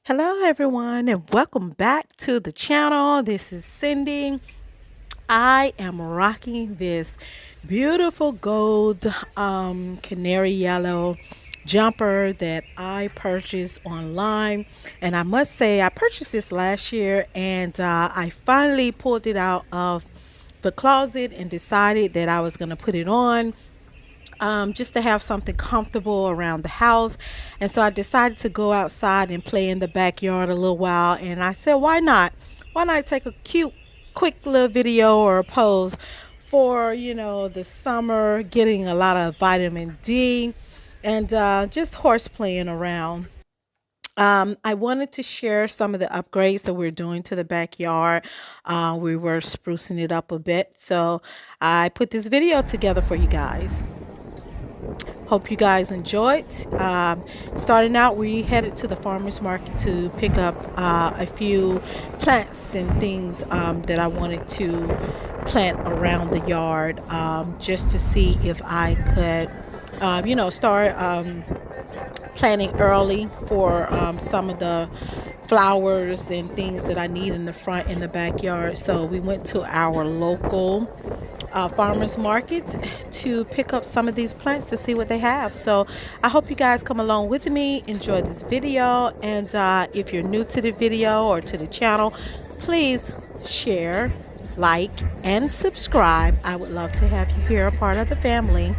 Hello, everyone, and welcome back to the channel. This is Cindy. I am rocking this beautiful gold canary yellow jumper that I purchased online. And I must say, I purchased this last year and I finally pulled it out of the closet and decided that I was going to put it on just to have something comfortable around the house. And so I decided to go outside and play in the backyard a little while. And I said, why not? Why not take a cute, quick little video or a pose for, the summer, getting a lot of vitamin D and just horse playing around. I wanted to share some of the upgrades that we're doing to the backyard. We were sprucing it up a bit. So I put this video together for you guys. Hope you guys enjoyed. Starting out, we headed to the farmers market to pick up a few plants and things that I wanted to plant around the yard, just to see if I could, start planting early for some of the flowers and things that I need in the front in the backyard. So we went to our local farmers market to pick up some of these plants to see what they have. So I hope you guys come along with me, enjoy this video, and if you're new to the video or to the channel, please share, like, and subscribe. I would love to have you here, a part of the family.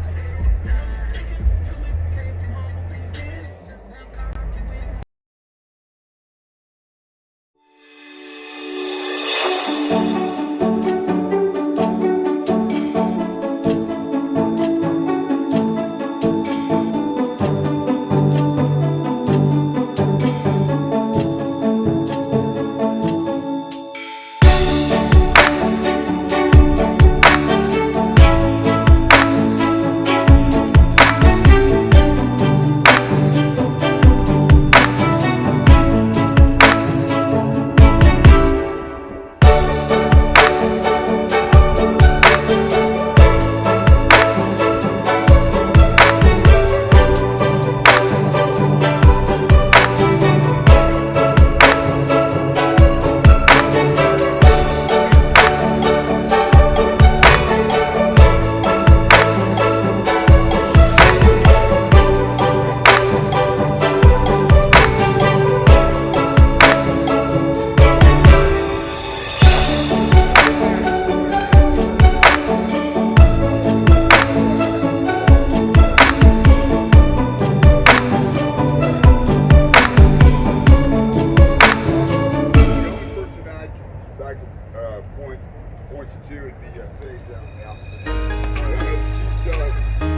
Points to two would be phased down on the opposite end. She sells the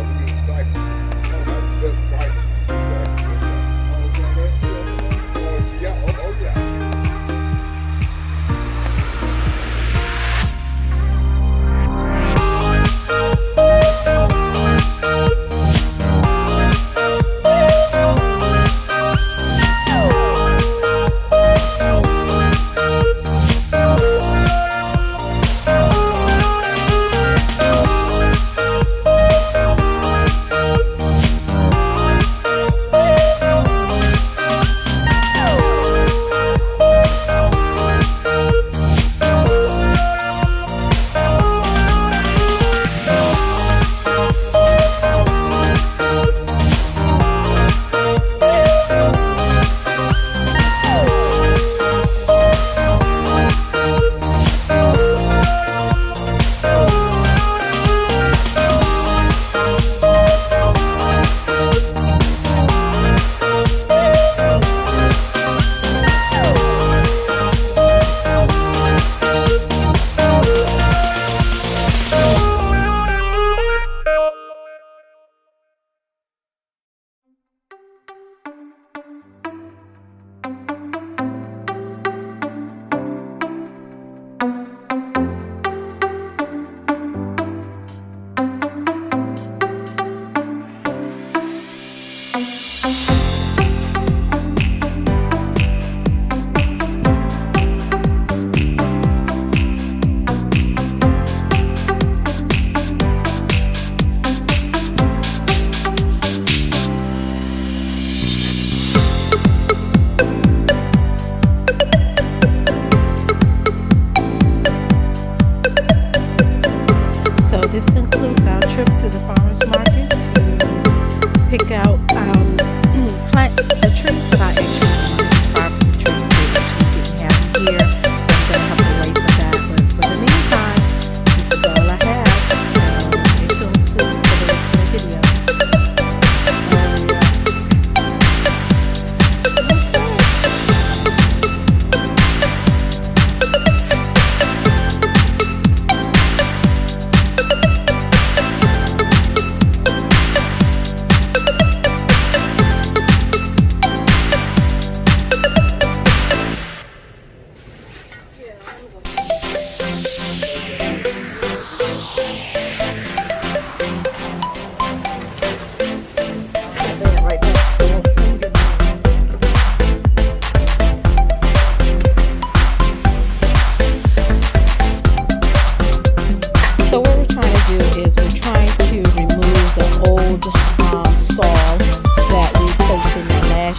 leading cycles. Oh, that's the best price. Oh, yeah. Oh, yeah.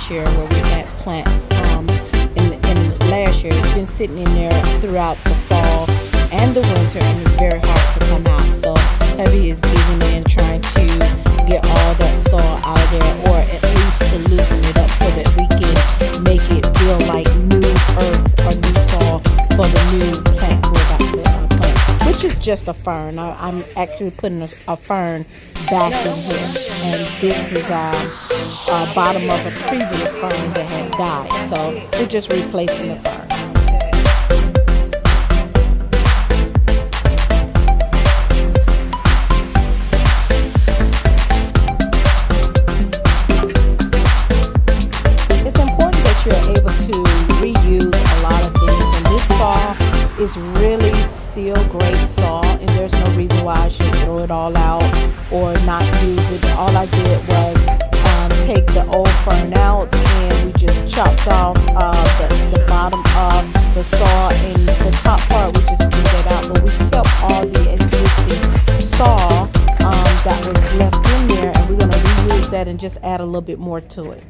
last year where we had plants in last year. It's been sitting in there throughout the fall and the winter, and it's very hard to come out. So hubby is digging in, trying to get all that soil out of there, or at least to loosen it up so that we can make it feel like new earth or new soil for the new plants we're about to plant, which is just a fern. I'm actually putting a fern back in here, and this is bottom of a previous fern that had died, so we're just replacing the fern. It's important that you're able to reuse a lot of things, and this saw is really still great saw, and there's no reason why I should throw it all out or not use it. All I did was take the old fern out, and we just chopped off the bottom of the saw, and the top part we just threw that out, but we kept all the existing saw that was left in there, and we're going to reuse that and just add a little bit more to it.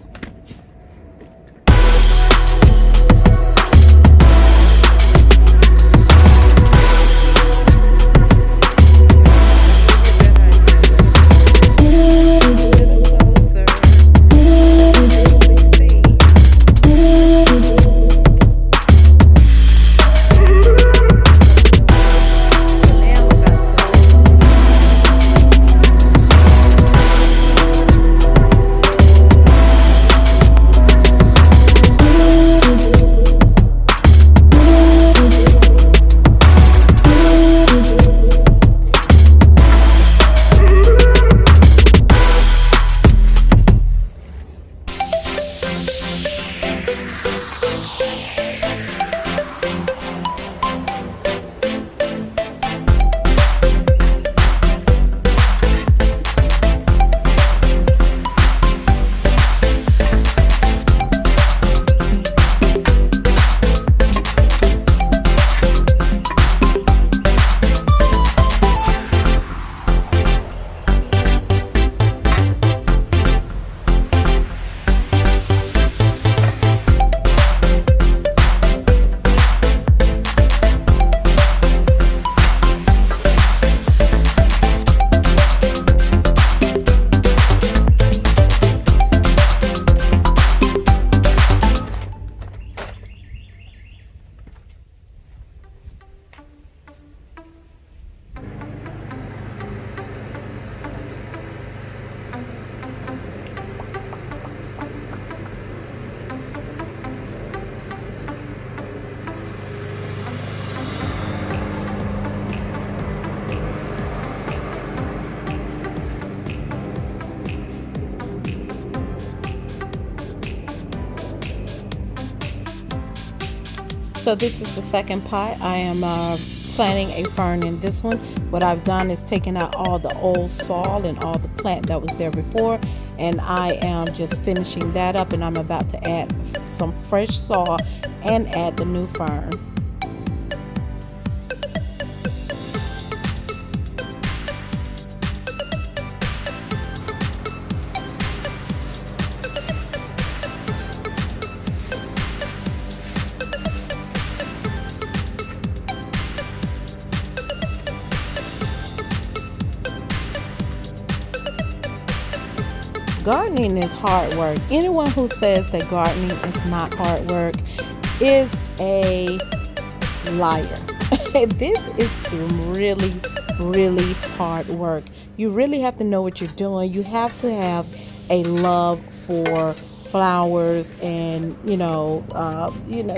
So this is the second pot. I am planting a fern in this one. What I've done is taken out all the old soil and all the plant that was there before, and I am just finishing that up, and I'm about to add some fresh soil and add the new fern. Gardening is hard work. Anyone who says that gardening is not hard work is a liar. This is some really hard work. You really have to know what you're doing. You have to have a love for flowers and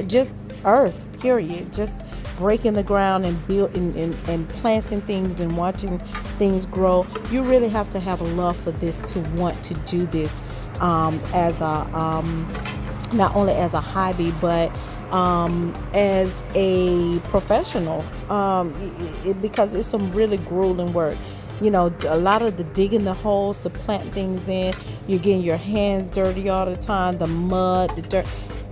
just earth, period. Just breaking the ground and building and planting things and watching things grow. You really have to have a love for this to want to do this as a not only as a hobby, but as a professional, because it's some really grueling work. You know, a lot of the digging the holes to plant things in, you're getting your hands dirty all the time, the mud, the dirt.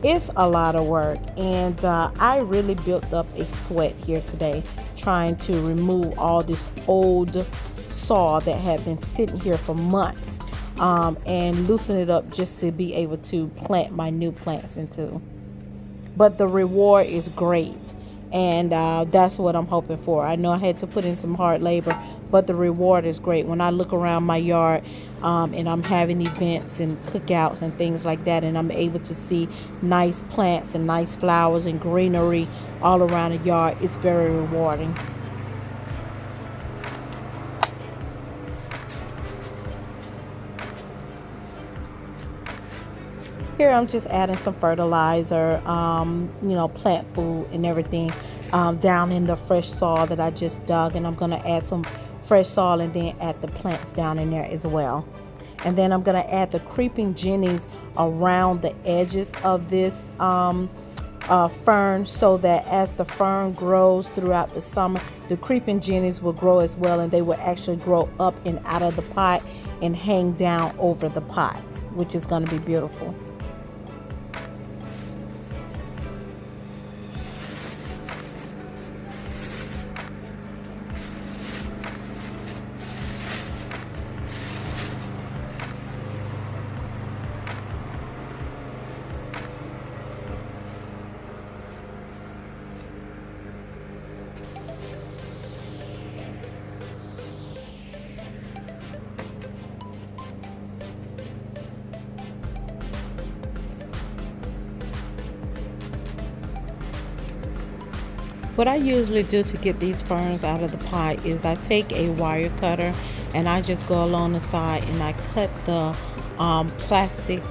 It's a lot of work, and I really built up a sweat here today trying to remove all this old saw that had been sitting here for months. and loosen it up just to be able to plant my new plants into. But the reward is great, and that's what I'm hoping for. I know I had to put in some hard labor, but the reward is great. When I look around my yard, and I'm having events and cookouts and things like that, and I'm able to see nice plants and nice flowers and greenery all around the yard, it's very rewarding. Here I'm just adding some fertilizer, plant food and everything, down in the fresh soil that I just dug. And I'm going to add some fresh soil and then add the plants down in there as well. And then I'm going to add the creeping jennies around the edges of this fern, so that as the fern grows throughout the summer, the creeping jennies will grow as well, and they will actually grow up and out of the pot and hang down over the pot, which is going to be beautiful. What I usually do to get these ferns out of the pot is I take a wire cutter and I just go along the side and I cut the plastic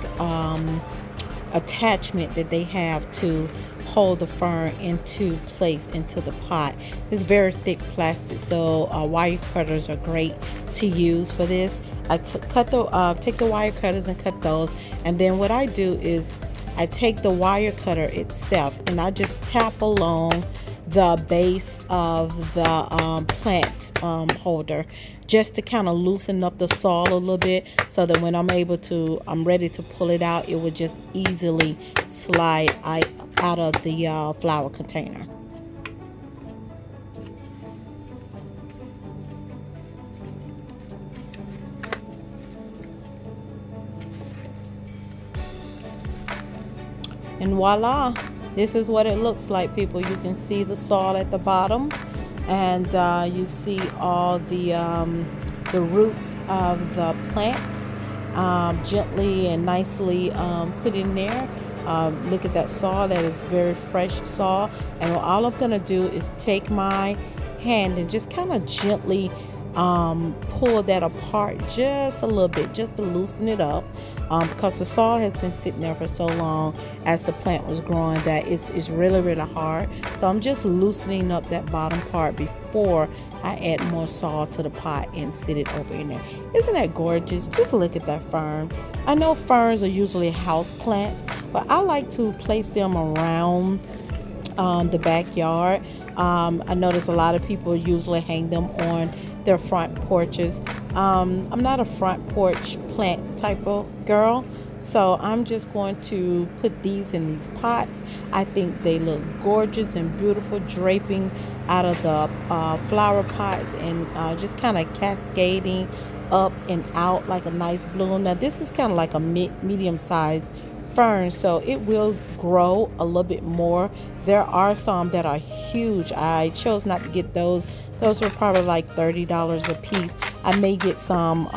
attachment that they have to hold the fern into place into the pot. It's very thick plastic, so wire cutters are great to use for this. I take the wire cutters and cut those, and then what I do is I take the wire cutter itself and I just tap along the base of the plant holder, just to kind of loosen up the soil a little bit, so that when I'm ready to pull it out, it would just easily slide out of the flower container. And voila, this is what it looks like, people. You can see the soil at the bottom, and you see all the roots of the plants gently and nicely put in there. Look at that soil. That is very fresh soil. And all I'm going to do is take my hand and just kind of gently pull that apart just a little bit, just to loosen it up, because the soil has been sitting there for so long as the plant was growing that it's really hard. So I'm just loosening up that bottom part before I add more soil to the pot and sit it over in there. Isn't that gorgeous? Just look at that fern. I know ferns are usually house plants, but I like to place them around the backyard. I notice a lot of people usually hang them on their front porches. I'm not a front porch plant type of girl, so I'm just going to put these in these pots. I think they look gorgeous and beautiful, draping out of the flower pots and just kind of cascading up and out like a nice bloom. Now this is kind of like a medium-sized fern, so it will grow a little bit more. There are some that are huge. I chose not to get those. Those were probably like $30 a piece. I may get some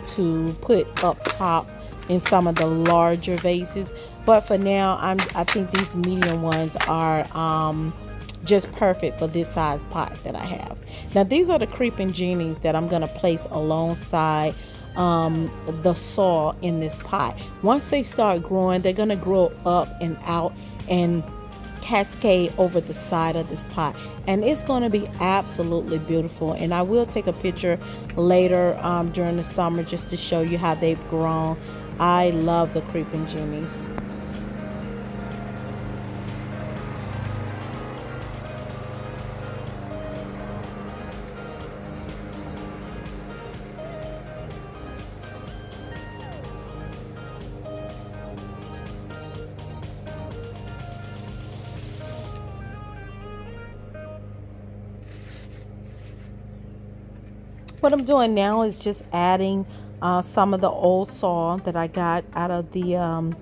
to put up top in some of the larger vases, but for now I think these medium ones are just perfect for this size pot that I have. Now these are the creeping genies that I'm gonna place alongside the soil in this pot. Once they start growing, they're gonna grow up and out and cascade over the side of this pot, and it's going to be absolutely beautiful. And I will take a picture later during the summer just to show you how they've grown. I love the creeping genies. What I'm doing now is just adding some of the old soil that I got out of the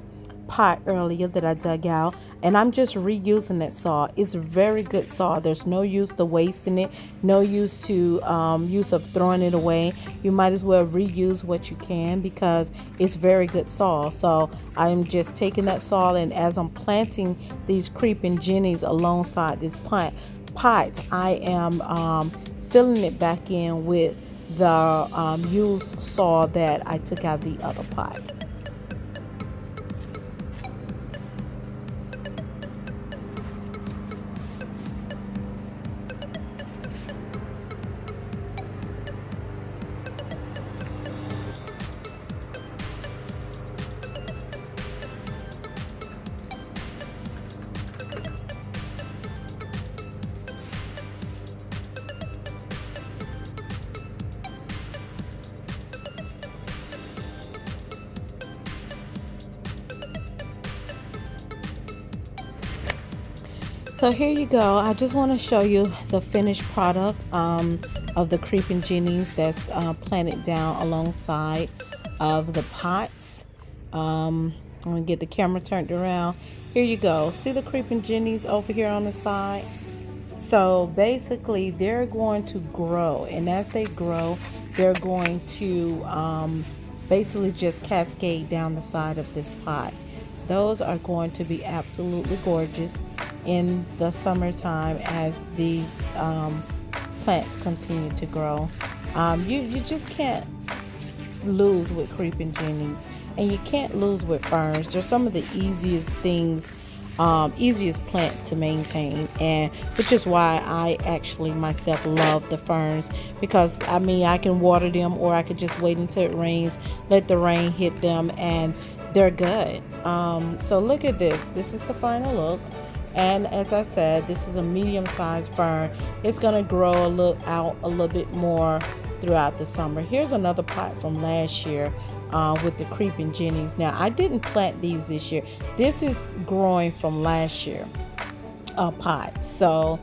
pot earlier that I dug out, and I'm just reusing that soil. It's very good soil. There's no use to wasting it, no use to use of throwing it away. You might as well reuse what you can because it's very good soil. So I'm just taking that soil, and as I'm planting these creeping jennies alongside this pot, I am filling it back in with the used soil that I took out of the other pot. So here you go. I just want to show you the finished product of the creeping jennies that's planted down alongside of the pots. I'm going to get the camera turned around. Here you go. See the creeping jennies over here on the side? So basically they're going to grow, and as they grow, they're going to basically just cascade down the side of this pot. Those are going to be absolutely gorgeous in the summertime as these plants continue to grow. You just can't lose with creeping jennies, and you can't lose with ferns. They're some of the easiest things, easiest plants to maintain, and which is why I actually myself love the ferns, because I mean I can water them, or I could just wait until it rains, let the rain hit them, and they're good. So look at this. This is the final look. And as I said, this is a medium-sized fern. It's going to grow out a little bit more throughout the summer. Here's another pot from last year with the creeping jennies. Now, I didn't plant these this year. This is growing from last year pot. So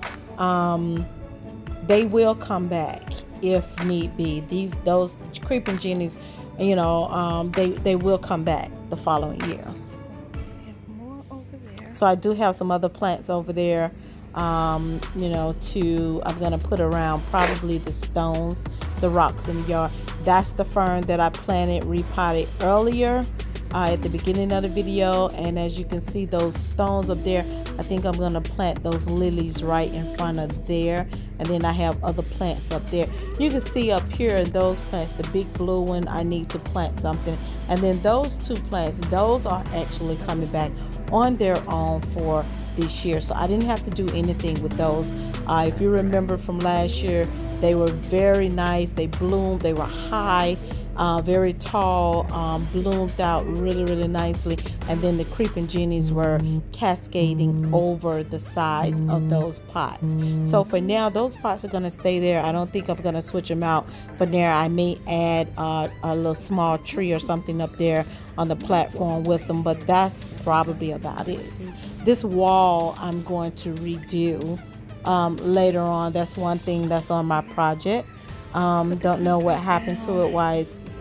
they will come back if need be. Those creeping jennies, you know, they will come back the following year. So I do have some other plants over there, you know, I'm going to put around probably the stones, the rocks in the yard. That's the fern that I planted, repotted earlier at the beginning of the video. And as you can see, those stones up there, I think I'm going to plant those lilies right in front of there. And then I have other plants up there. You can see up here in those plants, the big blue one, I need to plant something. And then those two plants, those are actually coming back on their own for this year. So I didn't have to do anything with those. If you remember from last year, they were very nice. They bloomed. They were high, very tall, bloomed out really, really nicely. And then the creeping jennies were cascading over the sides of those pots. So for now, those pots are going to stay there. I don't think I'm going to switch them out. But there, I may add a little small tree or something up there on the platform with them. But that's probably about it. This wall I'm going to redo later on. That's one thing that's on my project. Don't know what happened to it, why it's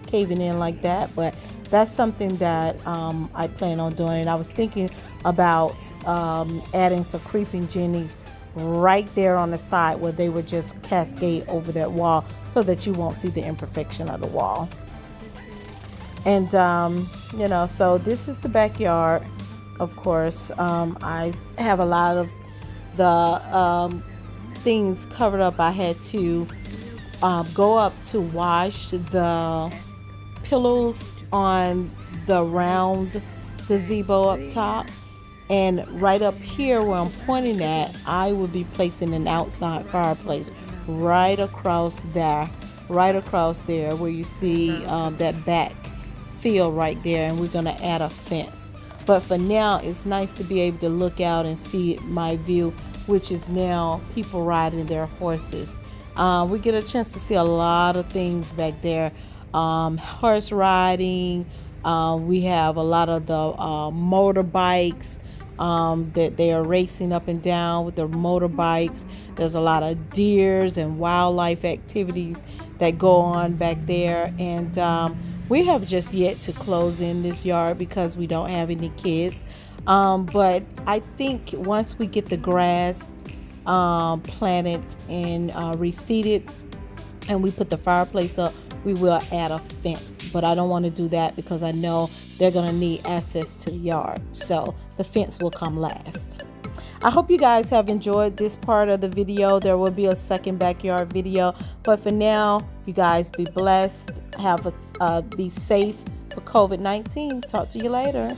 caving in like that, but that's something that I plan on doing. And I was thinking about adding some creeping jennies right there on the side where they would just cascade over that wall so that you won't see the imperfection of the wall. And you know, so this is the backyard. Of course, I have a lot of the things covered up. I had to go up to wash the pillows on the round gazebo up top, and right up here where I'm pointing at, I will be placing an outside fireplace right across there where you see that back field right there, and we're going to add a fence. But for now, it's nice to be able to look out and see my view, which is now people riding their horses. We get a chance to see a lot of things back there. Horse riding. We have a lot of the motorbikes. that they are racing up and down with their motorbikes. There's a lot of deers and wildlife activities that go on back there. And we have just yet to close in this yard because we don't have any kids. But I think once we get the grass planted and reseeded, and we put the fireplace up, we will add a fence. But I don't want to do that because I know they're going to need access to the yard. So the fence will come last. I hope you guys have enjoyed this part of the video. There will be a second backyard video. But for now, you guys be blessed. Be safe for COVID-19. Talk to you later.